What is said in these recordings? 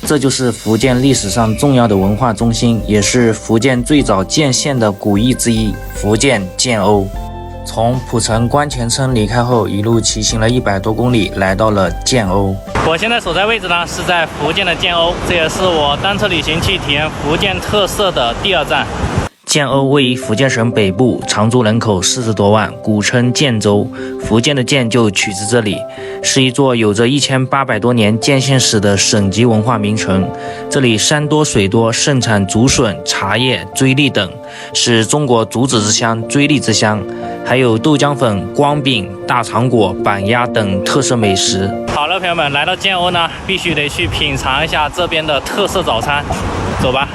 这就是福建历史上重要的文化中心，也是福建最早建县的古邑之一——福建建瓯。从浦城关前村离开后，一路骑行了100多公里，来到了建瓯。我现在所在位置呢是在福建的建瓯，这也是我单车旅行去体验福建特色的第2站。建瓯位于福建省北部，常住人口40多万，古称建州，福建的建就取自这里，是一座有着1800多年建县史的省级文化名城。这里山多水多，盛产竹笋、茶叶、追荔等，是中国竹子之乡、追荔之乡，还有豆浆粉、光饼、大肠果、板鸭等特色美食。好了，朋友们，来到建瓯呢，必须得去品尝一下这边的特色早餐，走吧。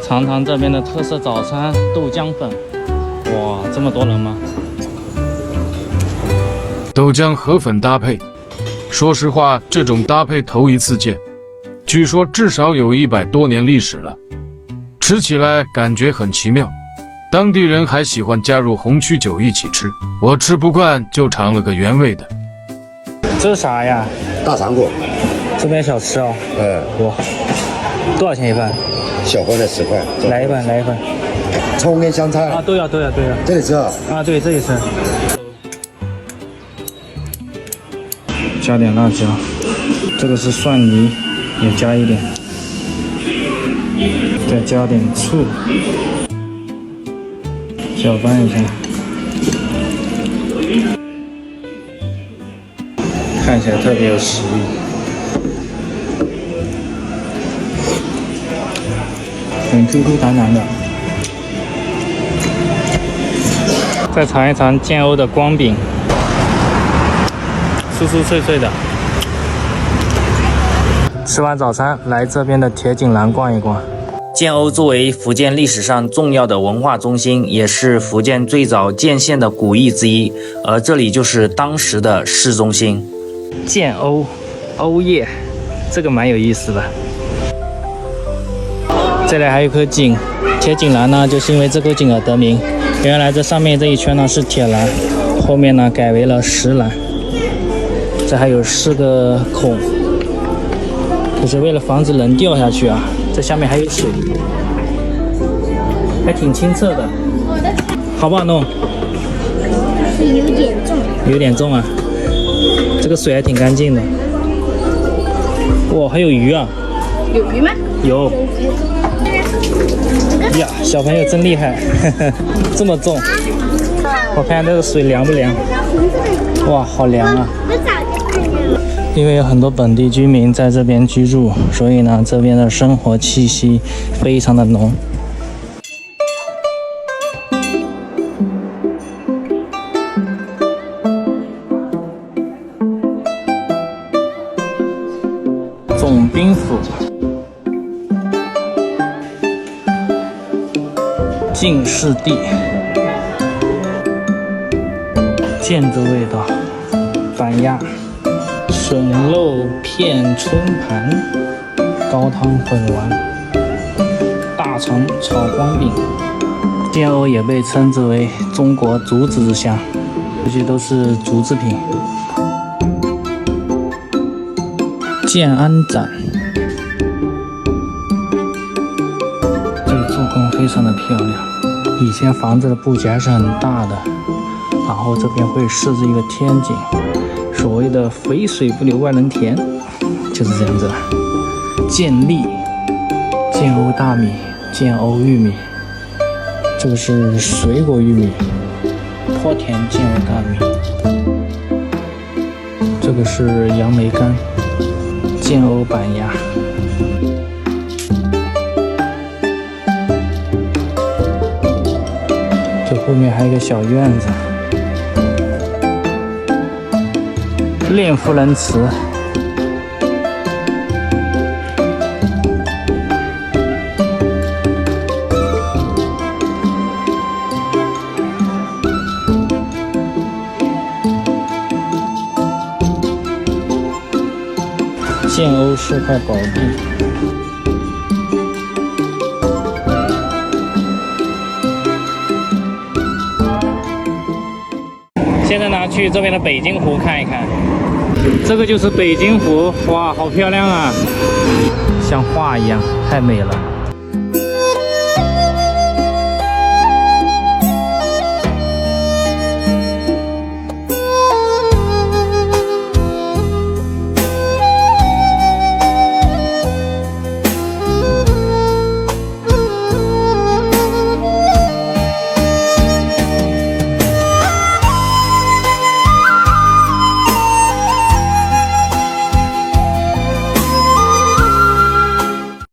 尝尝这边的特色早餐豆浆粉，哇，这么多人吗？豆浆和粉搭配，说实话，这种搭配头一次见，据说至少有100多年历史了，吃起来感觉很奇妙。当地人还喜欢加入红曲酒一起吃，我吃不惯就尝了个原味的。这是啥呀？大肠果，这边小吃哦。哇，多少钱一份？小份的10块。来一份，来一份。葱跟香菜啊，都要。这里吃啊？啊，对，这里吃。加点辣椒，这个是蒜泥，也加一点，再加点醋，搅拌一下，看起来特别有食欲。很 QQ 弹弹的。再尝一尝建瓯的光饼，酥酥脆脆的。吃完早餐，来这边的铁锦栏逛一逛。建瓯作为福建历史上重要的文化中心，也是福建最早建县的古邑之一，而这里就是当时的市中心。建瓯，瓯叶，这个蛮有意思的。这里还有一颗井，铁锦栏呢，就是因为这颗井而得名。原来这上面这一圈呢是铁栏，后面呢改为了石栏。这还有4个孔，就是为了防止人掉下去啊。这下面还有水，还挺清澈的。好不好弄？有点重。有点重啊。这个水还挺干净的。哇，还有鱼啊！有鱼吗？有。呀，小朋友真厉害，这么重。我看这个水凉不凉？哇，好凉啊！我早就看见了。因为有很多本地居民在这边居住，所以呢，这边的生活气息非常的浓。总兵府。进士第，建州味道，板鸭、笋肉片春盘、高汤粉丸、大肠炒光饼。建瓯也被称之为中国竹子之乡，这些都是竹制品。建安展，这个做工非常的漂亮。以前房子的布局还是很大的，然后这边会设置一个天井，所谓的肥水不流外人田，就是这样子。建栗、建瓯大米、建瓯玉米，这个是水果玉米，坡田建瓯大米，这个是杨梅干、建瓯板鸭。后面还有一个小院子，练夫人祠，建瓯是块宝地。现在呢，去这边的北京湖看一看。这个就是北京湖，哇，好漂亮啊，像画一样，太美了。